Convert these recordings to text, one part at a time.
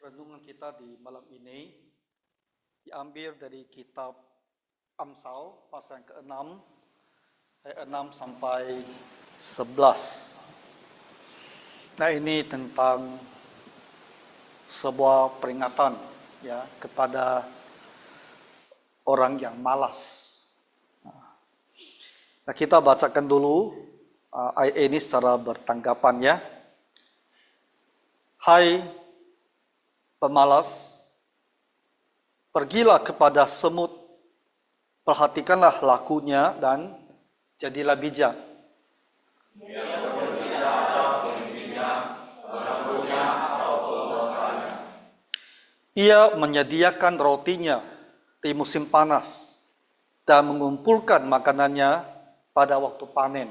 Renungan kita di malam ini diambil dari kitab Amsal pasal yang ke-6 ayat 6 sampai 11. Nah, ini tentang sebuah peringatan ya kepada orang yang malas. Nah, kita bacakan dulu ayat ini secara bertanggapan ya. Hai pemalas, pergilah kepada semut, perhatikanlah lakunya dan jadilah bijak. Ia menyediakan rotinya di musim panas dan mengumpulkan makanannya pada waktu panen.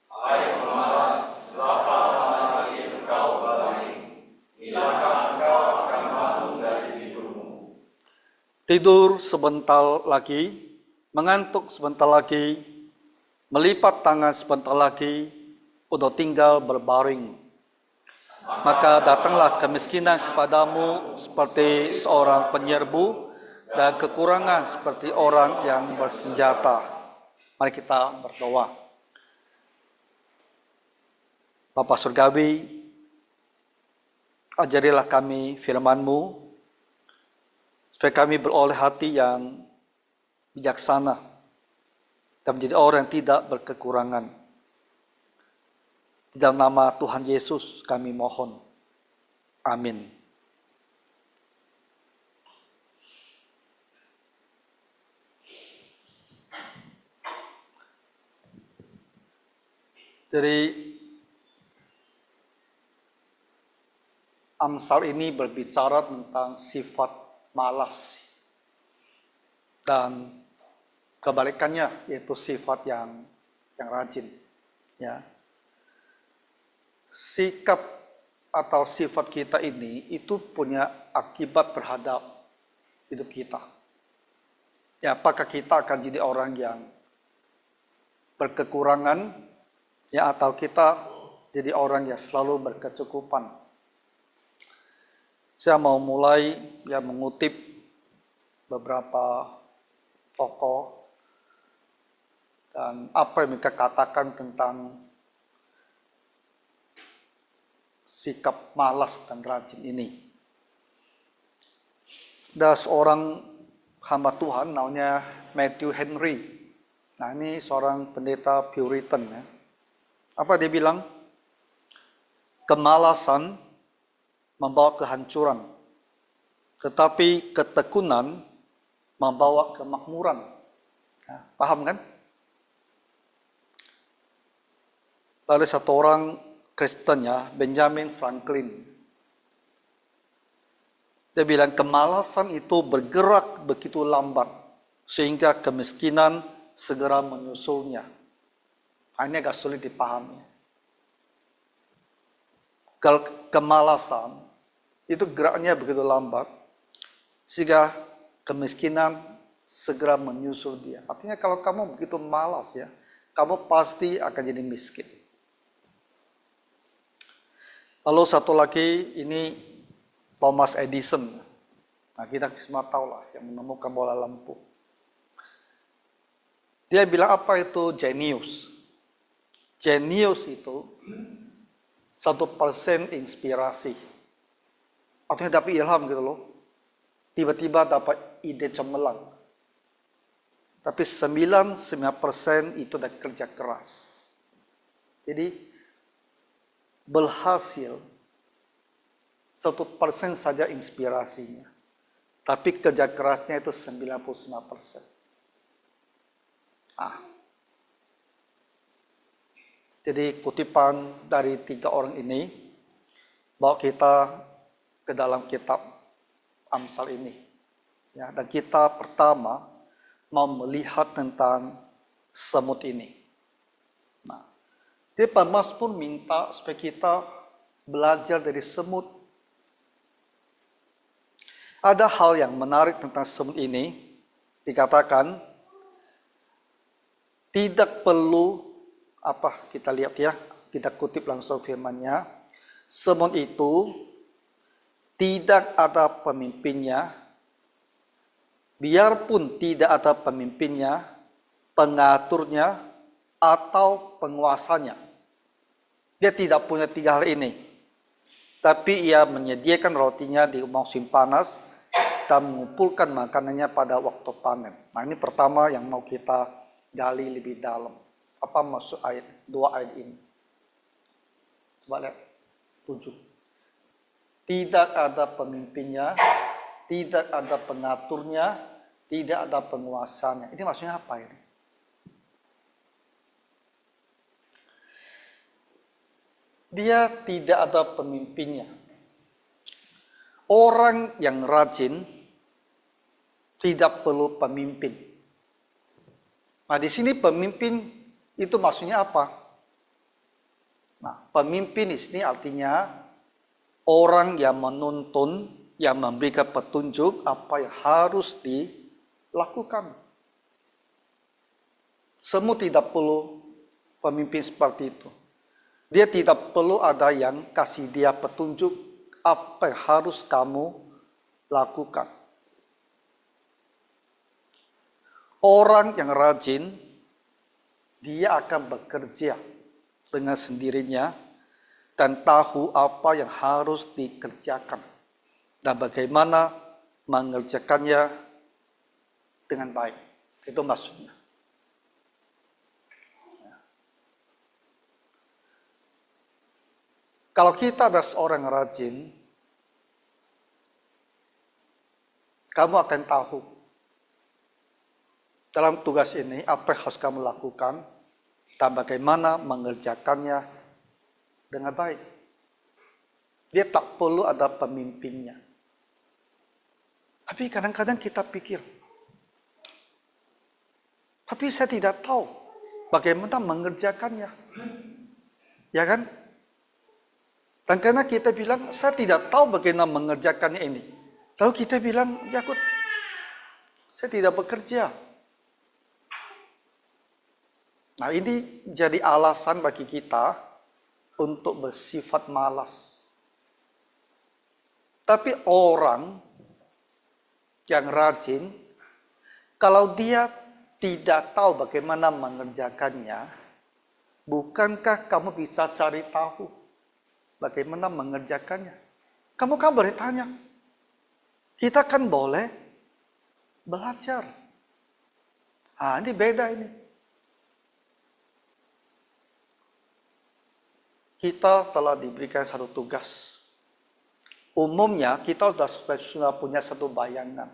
Hai pemalas, berapa lama lagi engkau berbaring? Bilakah engkau akan bangun dari tidurmu? Tidur sebentar lagi, mengantuk sebentar lagi, melipat tangan sebentar lagi, untuk tinggal berbaring. Maka datanglah kemiskinan kepadamu seperti seorang penyerbu dan kekurangan seperti orang yang bersenjata. Mari kita berdoa. Bapa Surgawi, ajarilah kami firman-Mu, supaya kami beroleh hati yang bijaksana dan menjadi orang yang tidak berkekurangan. Di dalam nama Tuhan Yesus kami mohon. Amin. Dari Amsal ini berbicara tentang sifat malas dan kebalikannya, yaitu sifat yang rajin. Ya. Sikap atau sifat kita ini itu punya akibat terhadap hidup kita. Ya, apakah kita akan jadi orang yang berkekurangan, ya, atau kita jadi orang yang selalu berkecukupan. Saya mau mulai ya mengutip beberapa tokoh dan apa yang mereka katakan tentang sikap malas dan rajin ini. Ada seorang hamba Tuhan namanya Matthew Henry. Nah, ini seorang pendeta Puritan ya. Apa dia bilang? Kemalasan membawa kehancuran, tetapi ketekunan membawa kemakmuran. Nah, paham kan? Lalu satu orang Kristen ya, Benjamin Franklin. Dia bilang kemalasan itu bergerak begitu lambat sehingga kemiskinan segera menyusulnya. Ini agak sulit dipahami. Kalau kemalasan itu geraknya begitu lambat sehingga kemiskinan segera menyusul dia. Artinya kalau kamu begitu malas ya, kamu pasti akan jadi miskin. Lalu satu lagi ini Thomas Edison. Nah, kita semua tahu lah yang menemukan bola lampu. Dia bilang apa itu genius? Genius itu 1% inspirasi. Artinya dapat ilham gitu loh. Tiba-tiba dapat ide cemerlang. Tapi 99% itu dari kerja keras. Jadi berhasil 1% saja inspirasinya. Tapi kerja kerasnya itu 99%. Jadi kutipan dari 3 orang ini bawa kita ke dalam kitab Amsal ini. Ya, dan kita pertama mau melihat tentang semut ini. Nah, jadi Mazmur minta supaya kita belajar dari semut. Ada hal yang menarik tentang semut ini. Dikatakan tidak perlu kita lihat ya, kita kutip langsung firman-Nya. Semut itu tidak ada pemimpinnya, biarpun tidak ada pemimpinnya, pengaturnya, atau penguasanya. Dia tidak punya tiga hal ini. Tapi ia menyediakan rotinya di musim panas dan mengumpulkan makanannya pada waktu panen. Nah, ini pertama yang mau kita gali lebih dalam. Apa maksud dua ayat ini? Coba lihat, 7. Tidak ada pemimpinnya, tidak ada pengaturnya, tidak ada penguasanya. Ini maksudnya apa ini? Dia tidak ada pemimpinnya. Orang yang rajin tidak perlu pemimpin. Nah, di sini pemimpin itu maksudnya apa? Nah, pemimpin di sini artinya orang yang menuntun, yang memberikan petunjuk apa yang harus dilakukan. Semua tidak perlu pemimpin seperti itu. Dia tidak perlu ada yang kasih dia petunjuk apa yang harus kamu lakukan. Orang yang rajin, dia akan bekerja dengan sendirinya dan tahu apa yang harus dikerjakan dan bagaimana mengerjakannya dengan baik. Itu maksudnya. Kalau kita adalah seorang rajin, kamu akan tahu dalam tugas ini apa yang harus kamu lakukan dan bagaimana mengerjakannya dengan baik. Dia tak perlu ada pemimpinnya. Tapi kadang-kadang kita pikir, tapi saya tidak tahu bagaimana mengerjakannya. Ya kan? Dan karena kita bilang, saya tidak tahu bagaimana mengerjakannya ini. Lalu kita bilang, ya saya tidak bekerja. Nah, ini jadi alasan bagi kita untuk bersifat malas. Tapi orang yang rajin, kalau dia tidak tahu bagaimana mengerjakannya, bukankah kamu bisa cari tahu bagaimana mengerjakannya? Kamu kan boleh tanya. Kita kan boleh belajar. Ah, ini beda ini. Kita telah diberikan satu tugas. Umumnya kita sudah punya satu bayangan.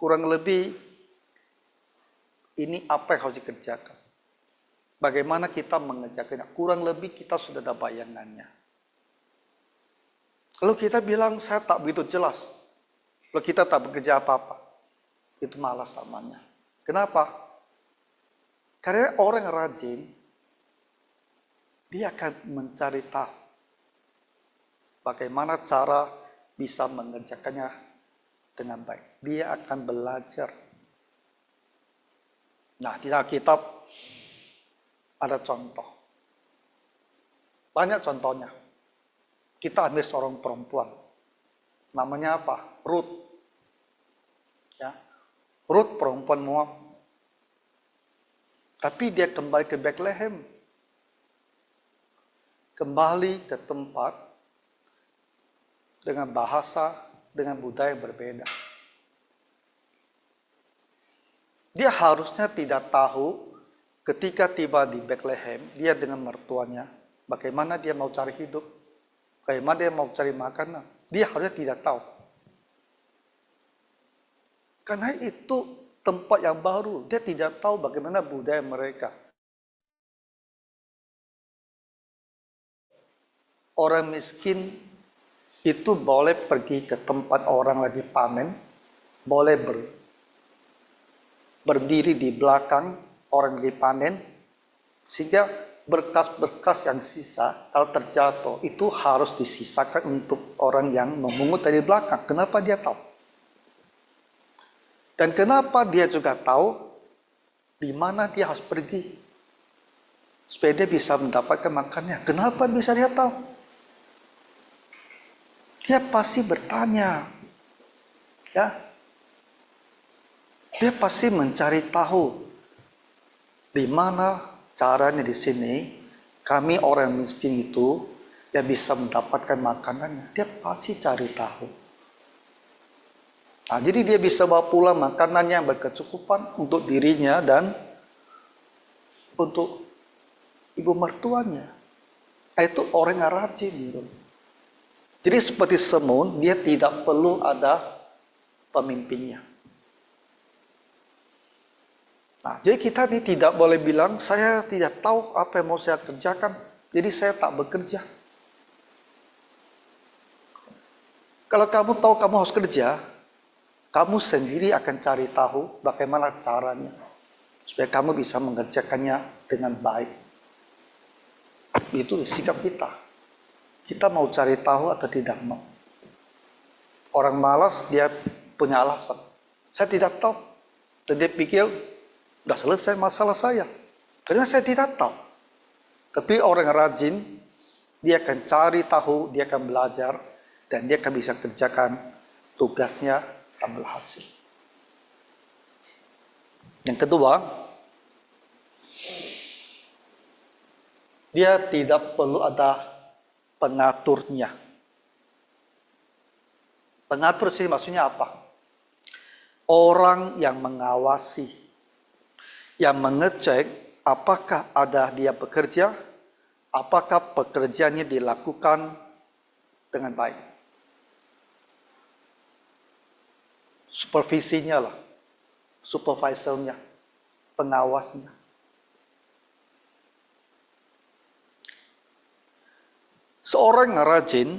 Kurang lebih ini apa yang harus dikerjakan. Bagaimana kita mengerjakannya. Kurang lebih kita sudah ada bayangannya. Lalu kita bilang, saya tak begitu jelas. Lalu kita tak bekerja apa-apa. Itu malas namanya. Kenapa? Karena orang yang rajin, dia akan mencari tahu bagaimana cara bisa mengerjakannya dengan baik. Dia akan belajar. Nah, di Alkitab ada contoh. Banyak contohnya. Kita ambil seorang perempuan. Namanya apa? Ruth. Ya. Ruth perempuan Moab. Tapi dia kembali ke Bethlehem. Kembali ke tempat dengan bahasa, dengan budaya yang berbeda. Dia harusnya tidak tahu ketika tiba di Bethlehem, dia dengan mertuanya, bagaimana dia mau cari hidup, bagaimana dia mau cari makanan. Dia harusnya tidak tahu. Karena itu tempat yang baru, dia tidak tahu bagaimana budaya mereka. Orang miskin itu boleh pergi ke tempat orang lagi panen, boleh berdiri di belakang orang lagi panen, sehingga berkas-berkas yang sisa kalau terjatuh itu harus disisakan untuk orang yang memungut dari belakang. Kenapa dia tahu? Dan kenapa dia juga tahu di mana dia harus pergi supaya dia bisa mendapatkan makannya? Kenapa bisa dia tahu? dia pasti bertanya. Ya. Dia pasti mencari tahu di mana caranya di sini kami orang miskin itu yang bisa mendapatkan makanannya. Dia pasti cari tahu. Nah, jadi dia bisa bawa pulang makanannya yang berkecukupan untuk dirinya dan untuk ibu mertuanya. Itu orang yang rajin. Gitu. Jadi seperti Semun, dia tidak perlu ada pemimpinnya. Nah, jadi kita ini tidak boleh bilang, saya tidak tahu apa yang mau saya kerjakan, jadi saya tak bekerja. Kalau kamu tahu kamu harus kerja, kamu sendiri akan cari tahu bagaimana caranya, supaya kamu bisa mengerjakannya dengan baik. Itu sikap kita. Kita mau cari tahu atau tidak mau. Orang malas, dia punya alasan. Saya tidak tahu. Dan dia pikir, sudah selesai masalah saya. Karena saya tidak tahu. Tapi orang rajin, dia akan cari tahu, dia akan belajar, dan dia akan bisa kerjakan tugasnya dan berhasil. Yang kedua, dia tidak perlu ada pengaturnya. Pengatur sih maksudnya apa? Orang yang mengawasi, yang mengecek apakah ada dia bekerja, apakah pekerjaannya dilakukan dengan baik. Supervisinya lah, supervisornya, pengawasnya. Seorang yang rajin,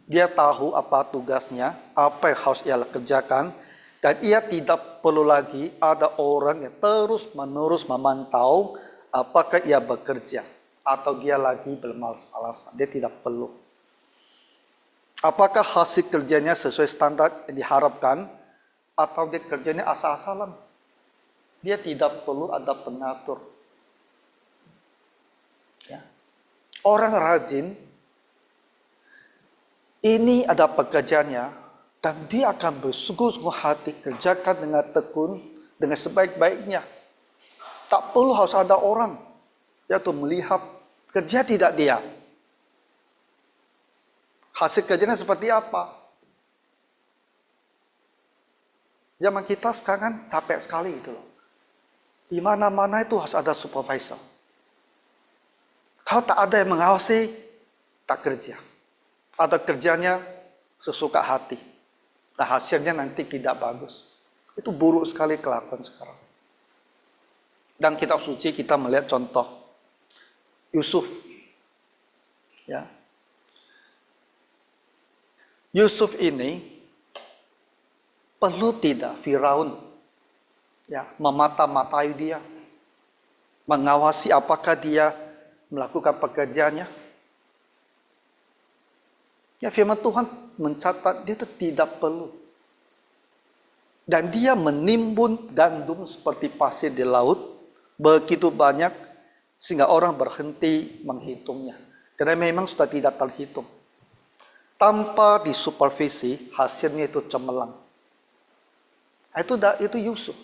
dia tahu apa tugasnya, apa yang harus ia kerjakan, dan ia tidak perlu lagi ada orang yang terus-menerus memantau apakah ia bekerja atau dia lagi bermalas-malasan. Dia tidak perlu. Apakah hasil kerjanya sesuai standar yang diharapkan atau dia kerjanya asal-asalan. Dia tidak perlu ada pengatur. Ya. Orang rajin, ini ada pekerjaannya, dan dia akan bersungguh-sungguh hati kerjakan dengan tekun, dengan sebaik-baiknya. Tak perlu harus ada orang yaitu melihat kerja tidak dia. Hasil kerjanya seperti apa? Zaman kita sekarang capek sekali itu loh. Di mana-mana itu harus ada supervisor. Kalau tak ada yang mengawasi, tak kerja. Atau kerjanya sesuka hati. Nah, hasilnya nanti tidak bagus. Itu buruk sekali kelakuan sekarang. Dan kitab suci kita melihat contoh Yusuf. Ya. Yusuf ini perlu tidak Firaun ya memata-matai dia, mengawasi apakah dia melakukan pekerjaannya. Ya, firman Tuhan mencatat dia itu tidak perlu. Dan dia menimbun gandum seperti pasir di laut begitu banyak sehingga orang berhenti menghitungnya. Karena memang sudah tidak terhitung. Tanpa disupervisi, hasilnya itu cemerlang. Itu Yusuf.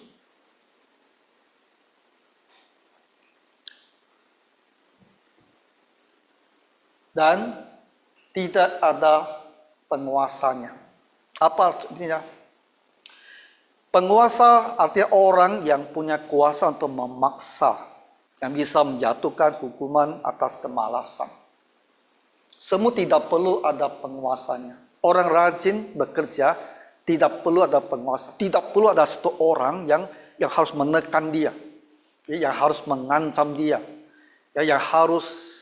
Dan tidak ada penguasanya. Apa artinya? Penguasa artinya orang yang punya kuasa untuk memaksa, yang bisa menjatuhkan hukuman atas kemalasan. Semua tidak perlu ada penguasanya. Orang rajin bekerja, tidak perlu ada penguasa. Tidak perlu ada satu orang yang harus menekan dia, yang harus mengancam dia, yang harus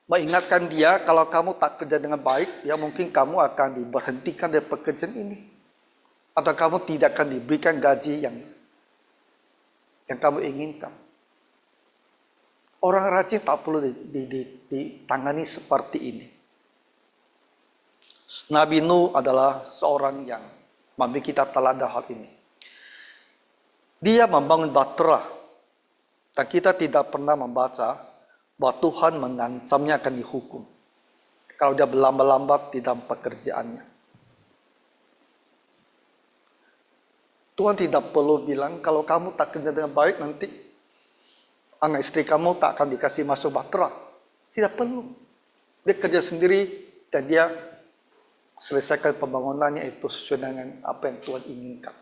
mengingatkan dia, kalau kamu tak kerja dengan baik, ya mungkin kamu akan diberhentikan dari pekerjaan ini. Atau kamu tidak akan diberikan gaji yang kamu inginkan. Orang rajin tak perlu ditangani seperti ini. Nabi Nuh adalah seorang yang memberi kita teladan hal ini. Dia membangun bahtera. Dan kita tidak pernah membaca bahwa Tuhan mengancamnya akan dihukum. kalau dia berlambat-lambat di dalam pekerjaannya. Tuhan tidak perlu bilang, kalau kamu tak kerja dengan baik, nanti anak istri kamu tak akan dikasih masuk bahtera. Tidak perlu. Dia kerja sendiri dan dia selesaikan pembangunannya itu sesuai dengan apa yang Tuhan inginkan.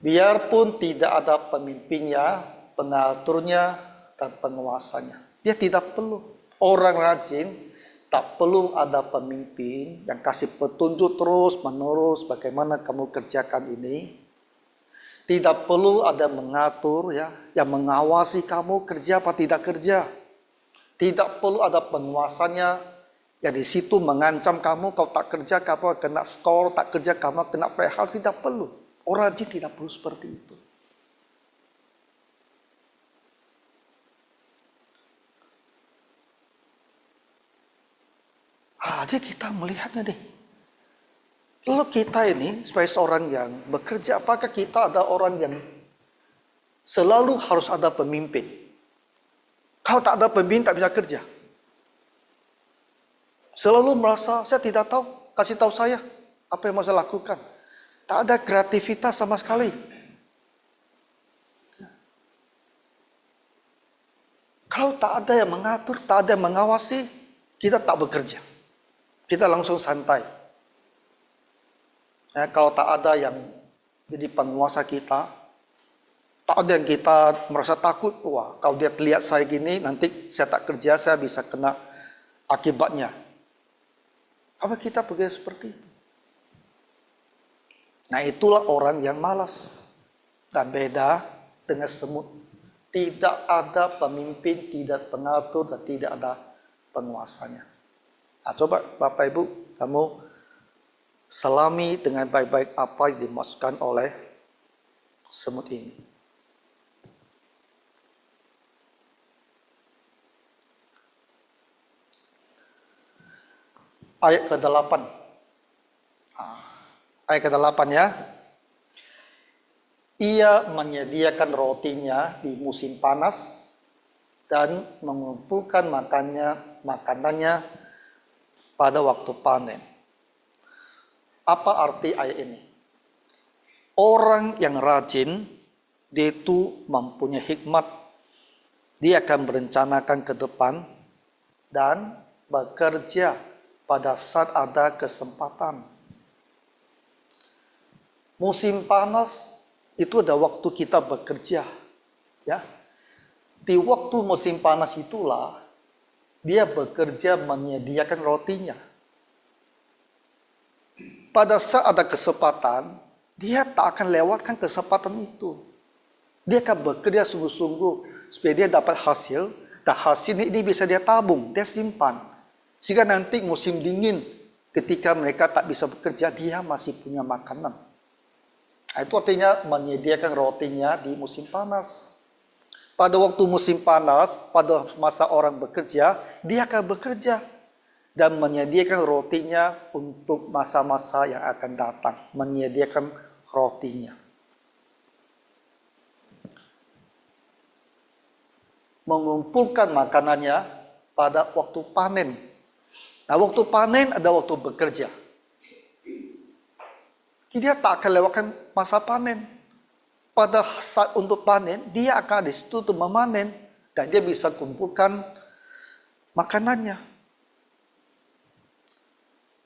Biarpun tidak ada pemimpinnya, pengaturnya, dan penguasanya. Dia tidak perlu. Orang rajin tak perlu ada pemimpin yang kasih petunjuk terus menerus bagaimana kamu kerjakan ini. Tidak perlu ada mengatur ya, yang mengawasi kamu kerja apa tidak kerja. Tidak perlu ada penguasanya yang di situ mengancam kamu, kau tak kerja kamu kena skor, tak kerja kamu kena PH. Tidak perlu. Orang rajin tidak perlu seperti itu. Jadi kita melihatnya deh. Lalu kita ini sebagai seorang yang bekerja, apakah kita ada orang yang selalu harus ada pemimpin? Kalau tak ada pemimpin tak bisa kerja. Selalu merasa saya tidak tahu, kasih tahu saya apa yang mau saya lakukan. Tak ada kreativitas sama sekali. Kalau tak ada yang mengatur, tak ada yang mengawasi, kita tak bekerja. Kita langsung santai. Ya, kalau tak ada yang jadi penguasa kita, tak ada yang kita merasa takut. Wah, kalau dia lihat saya gini, nanti saya tak kerja, saya bisa kena akibatnya. Apa kita bekerja seperti itu? Nah, itulah orang yang malas. Dan beda dengan semut. Tidak ada pemimpin, tidak pengatur, dan tidak ada penguasanya. Nah, coba Bapak Ibu, kamu selami dengan baik-baik apa yang dimaksudkan oleh semut ini. Ayat ke-8. Ayat ke-8 ya. Ia menyediakan rotinya di musim panas dan mengumpulkan makanannya pada waktu panen. Apa arti ayat ini? Orang yang rajin, dia itu mempunyai hikmat. Dia akan merencanakan ke depan dan bekerja pada saat ada kesempatan. Musim panas itu ada waktu kita bekerja. Ya. Di waktu musim panas itulah dia bekerja menyediakan rotinya. Pada saat ada kesempatan, dia tak akan lewatkan kesempatan itu. Dia akan bekerja sungguh-sungguh supaya dia dapat hasil, dan hasil ini bisa dia tabung, dia simpan. Sehingga nanti musim dingin, ketika mereka tak bisa bekerja, dia masih punya makanan. Itu artinya menyediakan rotinya di musim panas. Pada waktu musim panas, pada masa orang bekerja, dia akan bekerja dan menyediakan rotinya untuk masa-masa yang akan datang. Menyediakan rotinya. Mengumpulkan makanannya pada waktu panen. Nah, waktu panen ada waktu bekerja. Dia tak akan lewatkan masa panen. Pada saat untuk panen, dia akan di situ untuk memanen. Dan dia bisa kumpulkan makanannya.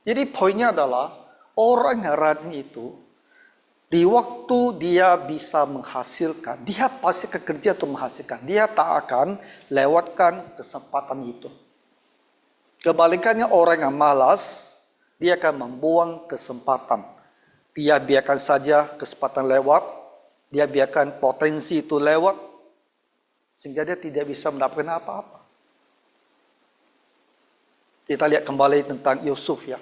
Jadi poinnya adalah, orang yang rajin itu, di waktu dia bisa menghasilkan, dia pasti kerja untuk menghasilkan. Dia tak akan lewatkan kesempatan itu. Kebalikannya orang yang malas, dia akan membuang kesempatan. Dia biarkan saja kesempatan lewat, dia biarkan potensi itu lewat, sehingga dia tidak bisa mendapatkan apa-apa. Kita lihat kembali tentang Yusuf ya.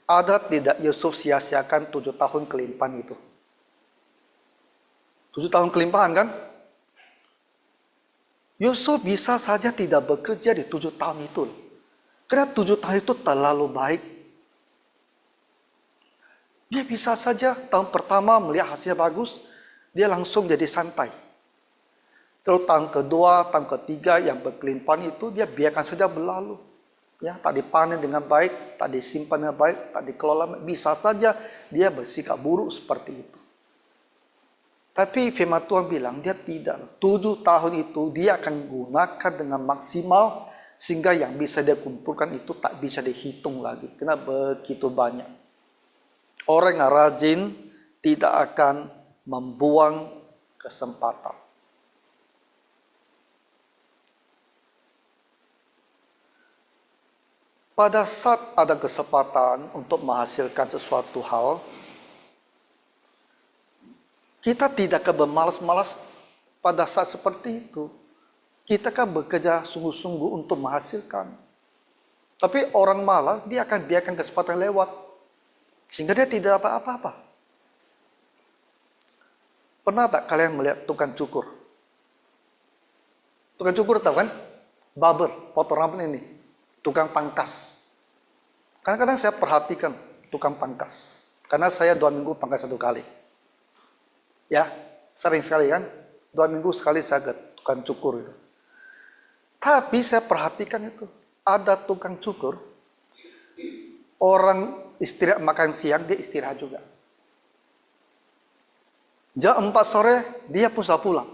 Ada tidak Yusuf sia-siakan 7 tahun kelimpahan itu? 7 tahun kelimpahan kan? Yusuf bisa saja tidak bekerja di 7 tahun itu. Karena 7 tahun itu terlalu baik. Dia bisa saja tahun pertama melihat hasilnya bagus, dia langsung jadi santai. Terus tahun kedua, tahun ketiga yang berkelimpahan itu dia biarkan saja berlalu. Ya, tak dipanen dengan baik, tak disimpan dengan baik, tak dikelola, bisa saja dia bersikap buruk seperti itu. Tapi firman Tuhan bilang dia tidak. 7 tahun itu dia akan gunakan dengan maksimal sehingga yang bisa dia kumpulkan itu tak bisa dihitung lagi. Karena begitu banyak. Orang yang rajin tidak akan membuang kesempatan. Pada saat ada kesempatan untuk menghasilkan sesuatu hal, kita tidak akan bermalas-malas pada saat seperti itu. Kita kan bekerja sungguh-sungguh untuk menghasilkan. Tapi orang malas, dia akan biarkan kesempatan lewat. Sehingga dia tidak dapat apa-apa. Pernah tak kalian melihat tukang cukur? Tukang cukur tahu kan? Barber, potong rambut ini. Tukang pangkas. Kadang-kadang saya perhatikan tukang pangkas. Karena saya 2 minggu pangkas 1 kali. Ya, sering sekali kan? 2 minggu sekali saya ke tukang cukur itu. Tapi saya perhatikan itu. Ada tukang cukur. Orang istirahat makan siang, dia istirahat juga. Jam 4 sore, dia pun sudah pulang.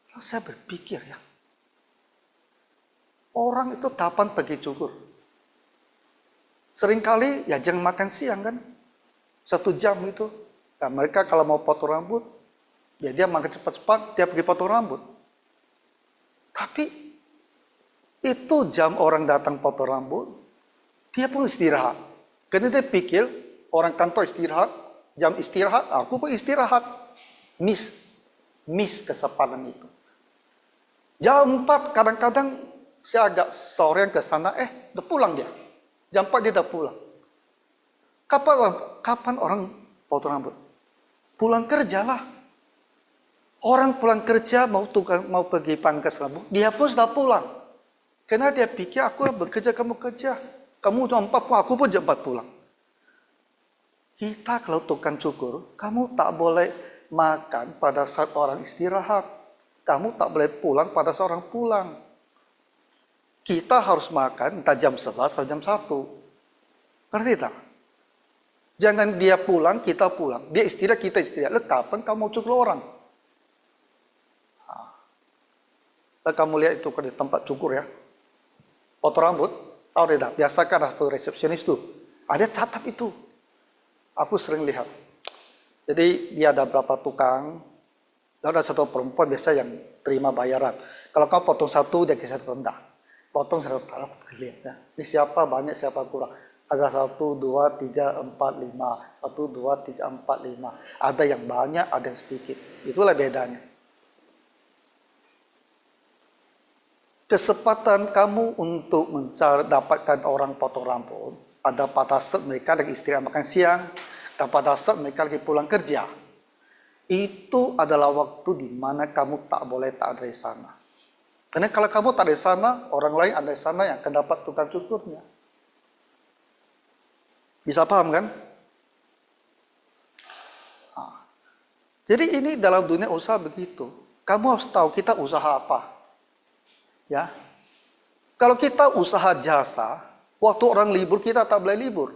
Lalu saya berpikir ya. Orang itu kapan pergi cukur? Seringkali ya jangan makan siang kan? 1 jam itu. Nah, mereka kalau mau potong rambut, ya dia makan cepat-cepat, dia pergi potong rambut. Tapi itu jam orang datang potong rambut, dia pun istirahat. Karena dia pikir orang kantor istirahat, jam istirahat, aku pun istirahat. Miss kesempatan itu. Jam 4 kadang-kadang saya agak sorean ke sana, udah pulang dia. Jam 4 dia udah pulang. Kapan orang potong rambut? Pulang kerja lah. Orang pulang kerja mau pergi pangkas rambut, dia pun sudah pulang. Karena dia pikir aku bekerja, kamu kerja. Kamu jam 4 pulang, aku pun jam 4 pulang. Kita kalau tukang cukur, kamu tak boleh makan pada saat orang istirahat. Kamu tak boleh pulang pada saat orang pulang. Kita harus makan entah jam 11 atau jam 1. Ngerti tak? Jangan dia pulang, kita pulang. Dia istirahat, kita istirahat. Lalu kapan kamu mau cukur orang? Lalu kamu lihat itu di tempat cukur ya. Potong rambut. Tahu tidak? Biasa kan ada satu resepsionis tuh. Ada catat itu. Aku sering lihat. Jadi dia ada berapa tukang. Lalu ada satu perempuan biasa yang terima bayaran. Kalau kau potong 1, dia kisah rendah. Potong 1 taraf lihat ya. Ini siapa banyak, siapa kurang. Ada 1, 2, 3, 4, 5. 1, 2, 3, 4, 5. Ada yang banyak, ada yang sedikit. Itulah bedanya. Kesempatan kamu untuk dapatkan orang potong rambut pada saat mereka lagi istirahat makan siang dan pada saat mereka lagi pulang kerja. Itu adalah waktu di mana kamu tak boleh tak ada di sana. Karena kalau kamu tak ada di sana, orang lain ada di sana yang akan dapat tukang cukurnya. Bisa paham kan? Jadi ini dalam dunia usaha begitu. Kamu harus tahu kita usaha apa. Ya, kalau kita usaha jasa, waktu orang libur kita tak boleh libur.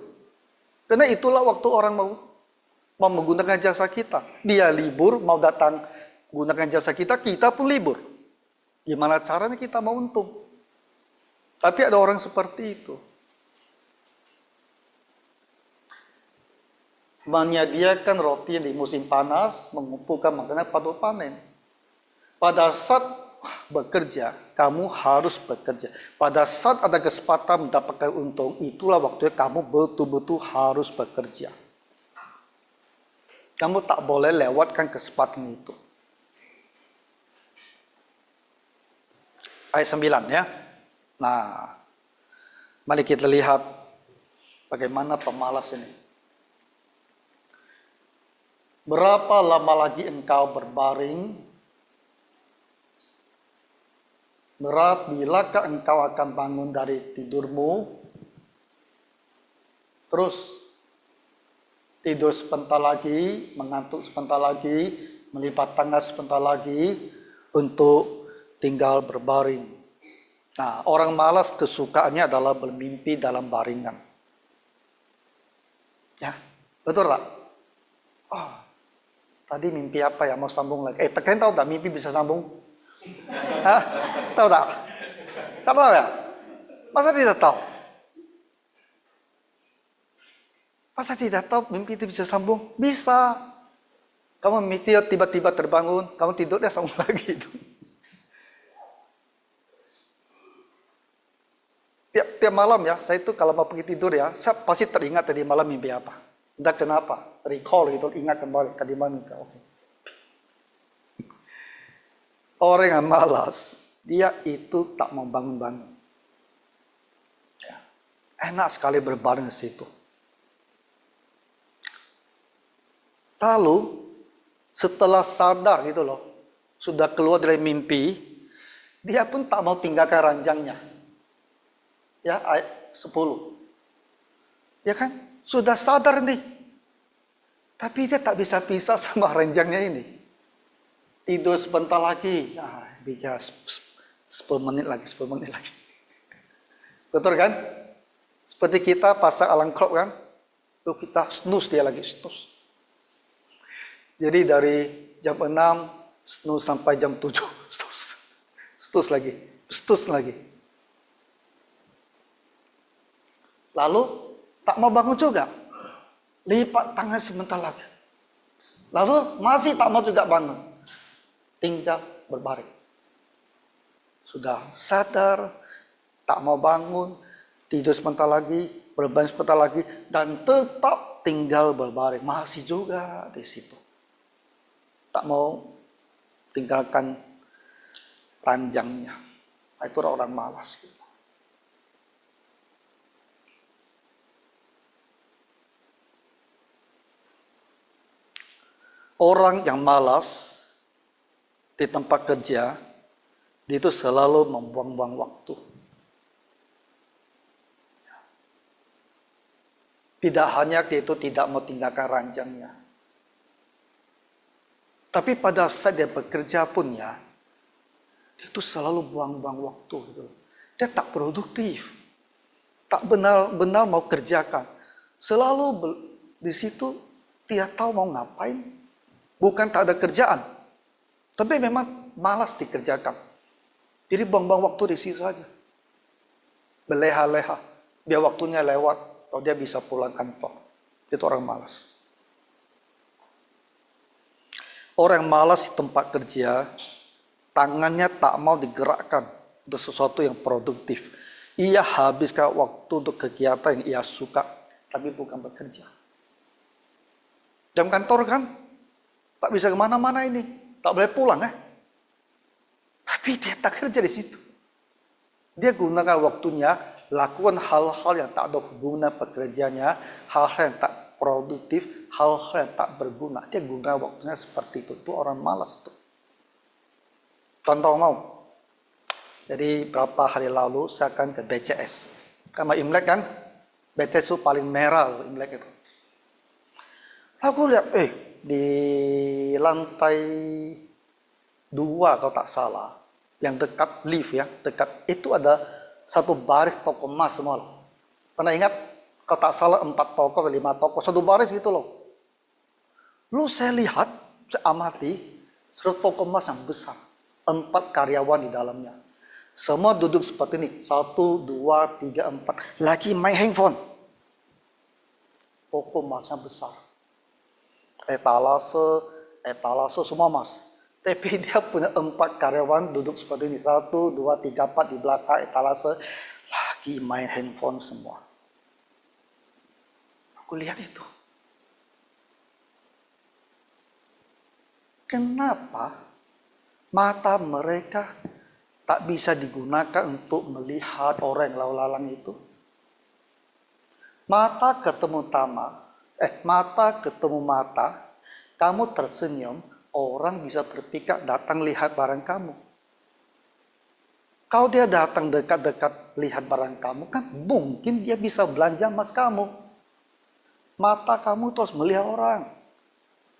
Karena itulah waktu orang mau menggunakan jasa kita. Dia libur, mau datang gunakan jasa kita, kita pun libur. Gimana caranya kita mau untung? Tapi ada orang seperti itu. Menyediakan roti di musim panas, mengumpulkan makanan pada panen. Pada saat bekerja, kamu harus bekerja. Pada saat ada kesempatan mendapatkan untung, itulah waktunya kamu betul-betul harus bekerja. Kamu tak boleh lewatkan kesempatan itu. Ayat 9 ya. Nah, mari kita lihat bagaimana pemalas ini. Berapa lama lagi engkau berbaring? Bilakah engkau akan bangun dari tidurmu? Terus tidur sebentar lagi, mengantuk sebentar lagi, melipat tangan sebentar lagi untuk tinggal berbaring. Nah, orang malas kesukaannya adalah bermimpi dalam baringan. Ya, betul tak? Oh, tadi mimpi apa ya? Mau sambung lagi. Kalian tahu tak mimpi bisa sambung? Hah? Tahu tak? Tak tahu ya? Masa tidak tahu? Masa tidak tahu mimpi itu bisa sambung? Bisa. Kamu mimpi tiba-tiba terbangun, kamu tidur dia sambung lagi itu. Tiap malam ya, saya itu kalau mau pergi tidur ya, saya pasti teringat tadi malam mimpi apa. Entah kenapa, recall gitu, ingat kembali tadi malam mimpi. Okay. Orang yang malas, dia itu tak mau bangun-bangun. Ya. Enak sekali berbaring di situ. Lalu, setelah sadar gitu loh, sudah keluar dari mimpi, dia pun tak mau tinggalkan ranjangnya. Ya, ayat 10. Ya kan? Sudah sadar nih. Tapi dia tak bisa pisah sama ranjangnya ini. Tidur sebentar lagi. Nah, bisa 10 menit lagi. Betul kan? Seperti kita pasang alarm clock kan? Tuh kita snooze dia lagi, snooze. Jadi dari jam 6, snooze sampai jam 7, snooze. Snooze lagi. Lalu, tak mau bangun juga. Lipat tangan sebentar lagi. Lalu, masih tak mau juga bangun. Tinggal berbaring. Sudah sadar, tak mau bangun, tidur sebentar lagi, berbaring sebentar lagi, dan tetap tinggal berbaring. Masih juga di situ. Tak mau tinggalkan ranjangnya. Itu orang malas. Gitu. Orang yang malas di tempat kerja, dia itu selalu membuang-buang waktu. Tidak hanya dia itu tidak mau tinggalkan ranjangnya. Tapi pada saat dia bekerja pun ya, dia itu selalu buang-buang waktu. Gitu. Dia tak produktif. Tak benar-benar mau kerjakan. Selalu di situ dia tahu mau ngapain. Bukan tak ada kerjaan. Tapi memang malas dikerjakan. Jadi buang-buang waktu di situ saja. Berleha-leha. Biar waktunya lewat. Kalau dia bisa pulang kantor. Itu orang malas. Orang malas di tempat kerja, tangannya tak mau digerakkan untuk sesuatu yang produktif. Ia habiskan waktu untuk kegiatan yang ia suka, tapi bukan bekerja. Jam kantor kan, tak bisa kemana-mana ini, tak boleh pulang Tapi dia tak kerja di situ. Dia gunakan waktunya, lakukan hal-hal yang tak ada hubungan pekerjaannya, hal-hal yang tak produktif, hal-hal yang tak berguna. Dia guna waktunya seperti itu. Itu orang malas tuh. Contoh mau. Jadi berapa hari lalu saya akan ke BCS. Karena Imlek kan, BCS itu paling merah Imlek itu. Aku lihat, di lantai 2 kalau tak salah, yang dekat lift ya, dekat itu ada satu baris toko emas semua. Pernah ingat? Kalau tak salah 4 toko atau 5 toko, satu baris gitu loh. Lalu saya lihat, saya amati, satu toko emas yang besar. 4 karyawan di dalamnya. Semua duduk seperti ini. 1, 2, 3, 4. Lagi main handphone. Toko emasnya besar. Etalase semua emas. Tapi dia punya 4 karyawan duduk seperti ini. 1, 2, 3, 4 di belakang etalase. Lagi main handphone semua. Aku lihat itu. Kenapa mata mereka tak bisa digunakan untuk melihat orang yang lalu lalang itu? Mata ketemu mata, kamu tersenyum, orang bisa berpikir datang lihat barang kamu. Kalau dia datang dekat-dekat lihat barang kamu, kan mungkin dia bisa belanja emas kamu. Mata kamu terus melihat orang.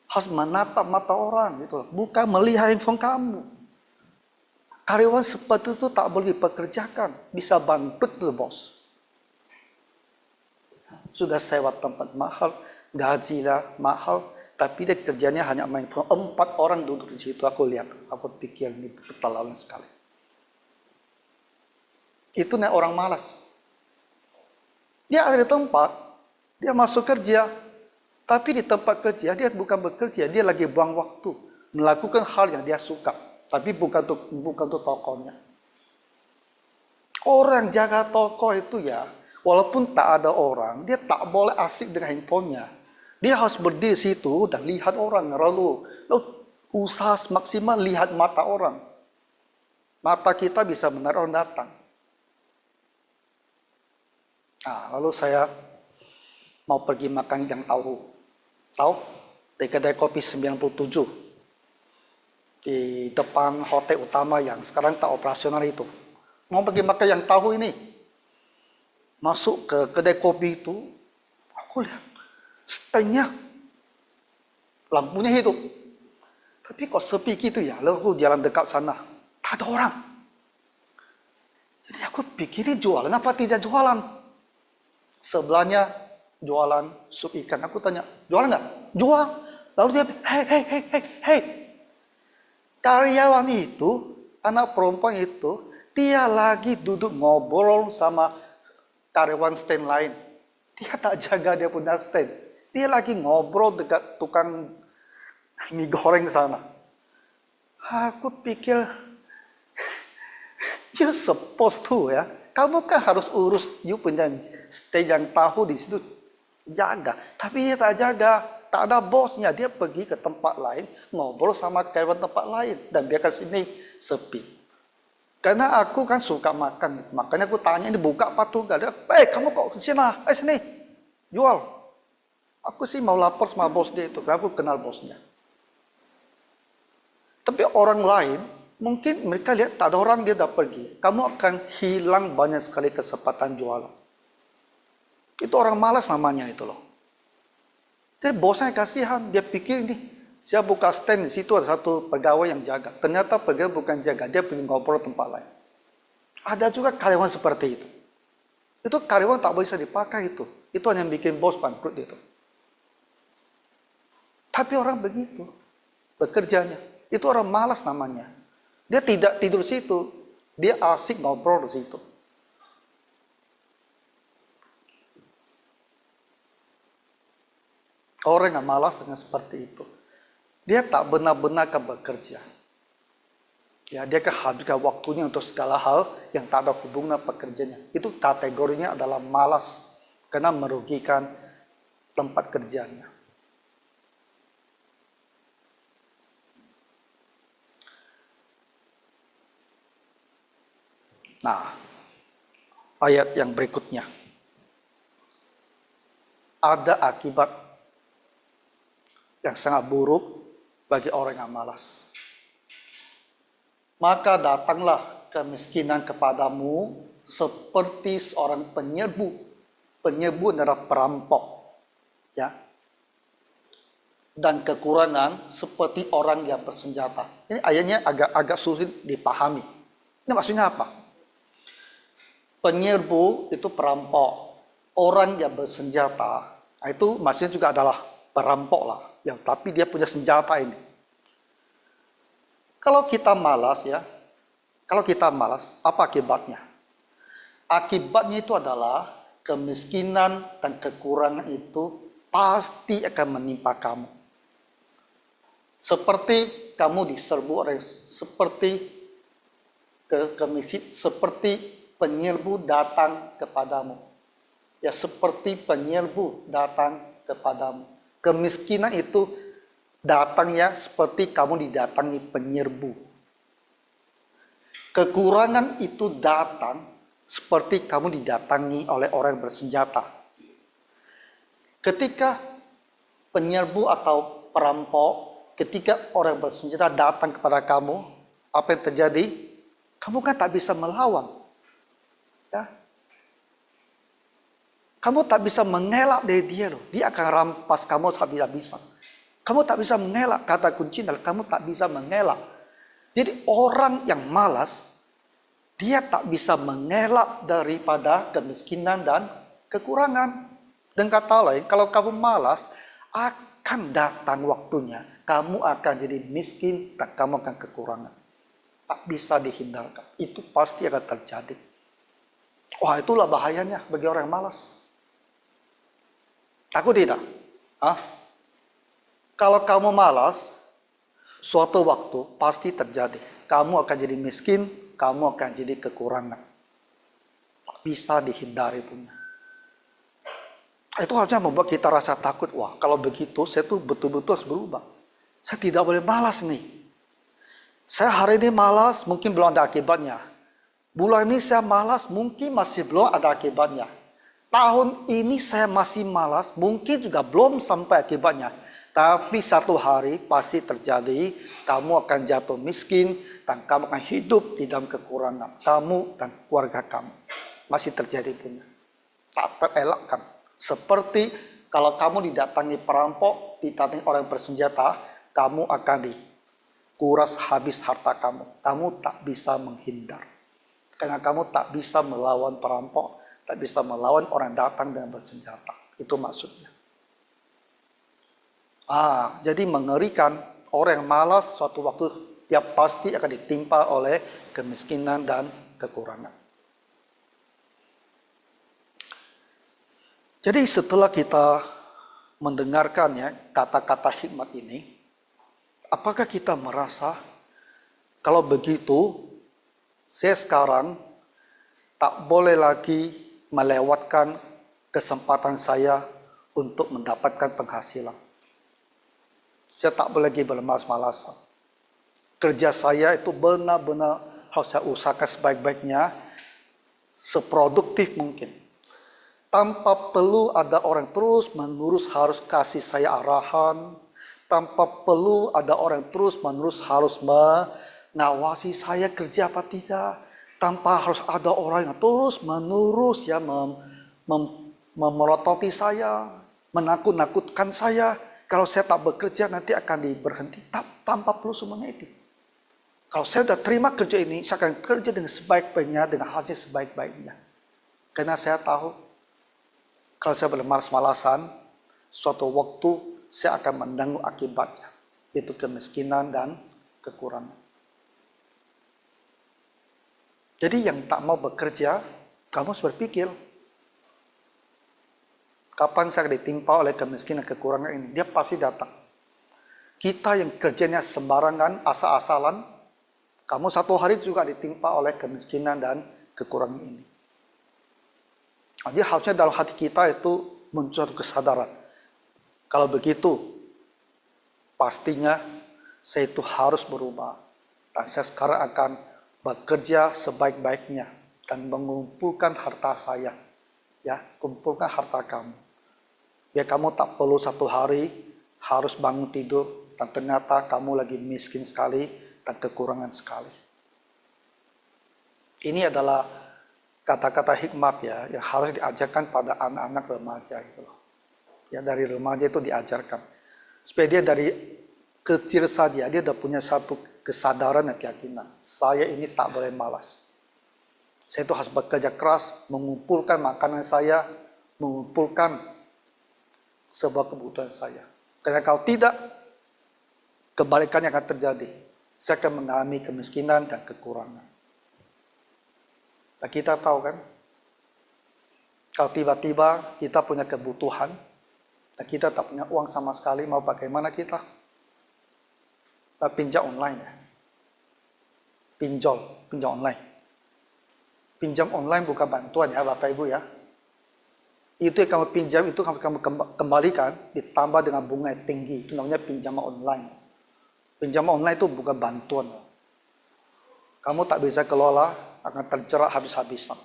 Harus menatap mata orang gitu loh. Bukan melihat handphone kamu. Karyawan seperti itu tak boleh dipekerjakan. Bisa bangkrut tuh bos. Sudah sewa tempat mahal, gajinya mahal, tapi dia kerjanya hanya main phone. 4 orang duduk di situ, aku lihat. Aku pikir ini keterlaluan sekali. Itu nih orang malas. Dia ada di tempat, dia masuk kerja, tapi di tempat kerja dia bukan bekerja, dia lagi buang waktu, melakukan hal yang dia suka, tapi bukan untuk tokonya. Orang jaga toko itu ya, walaupun tak ada orang, dia tak boleh asik dengan handphonenya. Dia harus berdiri situ dan lihat orang, lalu usaha maksimal lihat mata orang. Mata kita bisa menarik orang datang. Nah, lalu saya mau pergi makan yang tahu di kedai kopi 97 di depan hotel utama yang sekarang tak operasional itu. Mau pergi makan yang tahu ini, masuk ke kedai kopi itu, aku lihat standnya lampunya hidup, tapi kok sepi gitu ya. Lalu jalan dekat sana tak ada orang. Jadi aku pikir ini jualan apa tidak jualan. Sebelahnya jualan sup ikan. Aku tanya, jualan nggak? Jual. Lalu dia, hei. Karyawan itu, anak perempuan itu, dia lagi duduk ngobrol sama karyawan stand lain. Dia tak jaga dia punya stand. Dia lagi ngobrol dekat tukang mie goreng sana. Aku pikir, you're supposed to ya. Kamu kan harus urus you punya stand yang tahu di situ. Jaga. Tapi dia tak jaga. Tak ada bosnya. Dia pergi ke tempat lain. Ngobrol sama karyawan tempat lain. Dan biarkan sini sepi. Karena aku kan suka makan. Makanya aku tanya ini buka apa tuh. Dia, kamu kok kesini? Sini. Jual. Aku sih mau lapor sama bos dia itu. Karena aku kenal bosnya. Tapi orang lain. Mungkin mereka lihat tak ada orang, dia dah pergi. Kamu akan hilang banyak sekali kesempatan jualan. Itu orang malas namanya itu loh. Jadi bosnya kasihan, dia pikir ini, saya buka stand di situ ada satu pegawai yang jaga. Ternyata pegawai bukan jaga, dia pergi ngobrol tempat lain. Ada juga karyawan seperti itu. Itu karyawan tak bisa dipakai itu. Itu hanya bikin bos bangkrut itu. Tapi orang begitu, bekerjanya. Itu orang malas namanya. Dia tidak tidur situ, dia asik ngobrol di situ. Orang yang malas dengan seperti itu, dia tak benar-benar akan bekerja. Ya, dia kehabiskan waktunya untuk segala hal yang tak ada hubungan pekerjanya. Itu kategorinya adalah malas karena merugikan tempat kerjanya. Nah, ayat yang berikutnya. Ada akibat yang sangat buruk bagi orang yang malas. Maka datanglah kemiskinan kepadamu seperti seorang penyerbu. Penyerbu adalah perampok. Ya. Dan kekurangan seperti orang yang bersenjata. Ini ayatnya agak sulit dipahami. Ini maksudnya apa? Penyerbu itu perampok. Orang yang bersenjata, itu maksudnya juga adalah perampok lah. Tapi dia punya senjata ini. Kalau kita malas ya, apa akibatnya? Akibatnya itu adalah kemiskinan dan kekurangan itu pasti akan menimpa kamu. Seperti kamu diserbu oleh seperti penyerbu datang kepadamu. Ya, seperti penyerbu datang kepadamu. Kemiskinan itu datangnya seperti kamu didatangi penyerbu. Kekurangan itu datang seperti kamu didatangi oleh orang bersenjata. Ketika penyerbu atau perampok, ketika orang bersenjata datang kepada kamu, apa yang terjadi? Kamu kan tak bisa melawan. Ya. Kamu tak bisa mengelak dari dia loh. Dia akan rampas kamu saat tidak bisa. Kamu tak bisa mengelak. Kata kunci adalah kamu tak bisa mengelak. Jadi orang yang malas, dia tak bisa mengelak daripada kemiskinan dan kekurangan. Dan kata lain, kalau kamu malas, akan datang waktunya. Kamu akan jadi miskin dan kamu akan kekurangan. Tak bisa dihindarkan. Itu pasti akan terjadi. Wah, itulah bahayanya bagi orang yang malas. Aku tidak. Kalau kamu malas, suatu waktu pasti terjadi. Kamu akan jadi miskin, kamu akan jadi kekurangan. Tak bisa dihindari punya. Itu harusnya membuat kita rasa takut. Wah, kalau begitu saya tuh betul-betul harus berubah. Saya tidak boleh malas nih. Saya hari ini malas, mungkin belum ada akibatnya. Bulan ini saya malas, mungkin masih belum ada akibatnya. Tahun ini saya masih malas, mungkin juga belum sampai akibatnya. Tapi satu hari pasti terjadi, kamu akan jatuh miskin, dan kamu akan hidup di dalam kekurangan. Kamu dan keluarga kamu. Masih terjadi punya. Tak terelakkan. Seperti kalau kamu didatangi perampok, didatangi orang bersenjata, kamu akan dikuras habis harta kamu. Kamu tak bisa menghindar. Karena kamu tak bisa melawan perampok, tak bisa melawan orang datang dengan bersenjata. Itu maksudnya. Jadi mengerikan, orang yang malas suatu waktu dia pasti akan ditimpa oleh kemiskinan dan kekurangan. Jadi setelah kita mendengarkannya kata-kata hikmat ini, apakah kita merasa kalau begitu saya sekarang tak boleh lagi melewatkan kesempatan saya untuk mendapatkan penghasilan? Saya tak boleh lagi bermalas-malasan. Kerja saya itu benar-benar harus saya usahakan sebaik-baiknya, seproduktif mungkin. Tanpa perlu ada orang terus-menerus harus kasih saya arahan. Tanpa perlu ada orang terus-menerus harus mengawasi saya kerja apa tidak. Tanpa harus ada orang yang terus-menerus ya memerototi saya, menakut-nakutkan saya. Kalau saya tak bekerja nanti akan diberhenti. Tanpa perlu semuanya itu. Kalau saya sudah terima kerja ini, saya akan kerja dengan sebaik-baiknya, dengan hasil sebaik-baiknya. Karena saya tahu, kalau saya bermalas-malasan, suatu waktu saya akan menanggung akibatnya. Yaitu kemiskinan dan kekurangan. Jadi yang tak mau bekerja, kamu harus berpikir, kapan saya ditimpa oleh kemiskinan dan kekurangan ini? Dia pasti datang. Kita yang kerjanya sembarangan, asal-asalan, kamu satu hari juga ditimpa oleh kemiskinan dan kekurangan ini. Jadi harusnya dalam hati kita itu muncul kesadaran. Kalau begitu, pastinya saya itu harus berubah. Dan saya sekarang akan bekerja sebaik-baiknya dan mengumpulkan harta saya. Ya, kumpulkan harta kamu. Ya, kamu tak perlu satu hari harus bangun tidur dan ternyata kamu lagi miskin sekali dan kekurangan sekali. Ini adalah kata-kata hikmat ya, yang harus diajarkan pada anak-anak remaja itu loh. Ya, dari remaja itu diajarkan. Supaya dia dari kecil saja, dia sudah punya satu kesadaran dan keyakinan. Saya ini tak boleh malas. Saya itu harus bekerja keras, mengumpulkan makanan saya, mengumpulkan sebuah kebutuhan saya. Karena kalau tidak, kebalikannya akan terjadi. Saya akan mengalami kemiskinan dan kekurangan. Nah, kita tahu kan, kalau tiba-tiba kita punya kebutuhan, dan kita tak punya uang sama sekali, mau bagaimana kita? Pinjam online ya. Pinjam online. Pinjam online bukan bantuan ya Bapak Ibu ya. Itu yang kamu pinjam, itu kamu kembalikan, ditambah dengan bunga yang tinggi. Itu namanya pinjaman online. Pinjaman online itu bukan bantuan. Kamu tak bisa kelola, akan terjerat habis-habisan.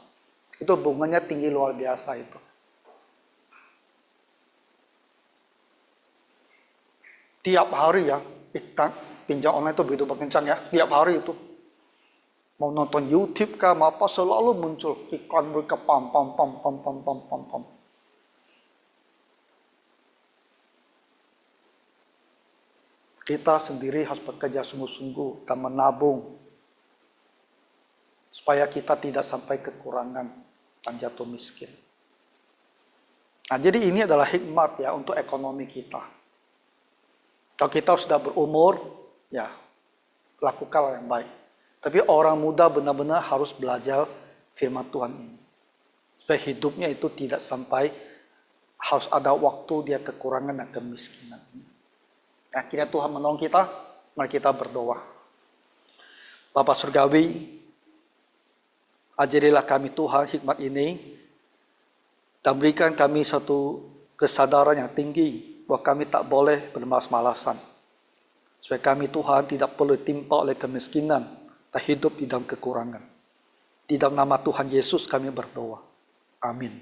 Itu bunganya tinggi luar biasa itu. Tiap hari ya, pinjam online itu begitu kencang ya. Tiap hari itu. Mau nonton YouTube kah, mau apa, selalu muncul iklan mereka pam. Kita sendiri harus bekerja sungguh-sungguh dan menabung supaya kita tidak sampai kekurangan dan jatuh miskin. Nah, jadi ini adalah hikmat ya untuk ekonomi kita. Kalau kita sudah berumur, ya lakukanlah yang baik. Tapi orang muda benar-benar harus belajar firman Tuhan ini. Supaya hidupnya itu tidak sampai harus ada waktu dia kekurangan dan kemiskinan. Nah, kiranya Tuhan menolong kita, mari kita berdoa. Bapa Surgawi, ajarilah kami Tuhan hikmat ini, dan berikan kami satu kesadaran yang tinggi bahwa kami tak boleh bermalas-malasan. Supaya kami Tuhan tidak perlu ditimpa oleh kemiskinan dan hidup di dalam kekurangan. Di dalam nama Tuhan Yesus kami berdoa. Amin.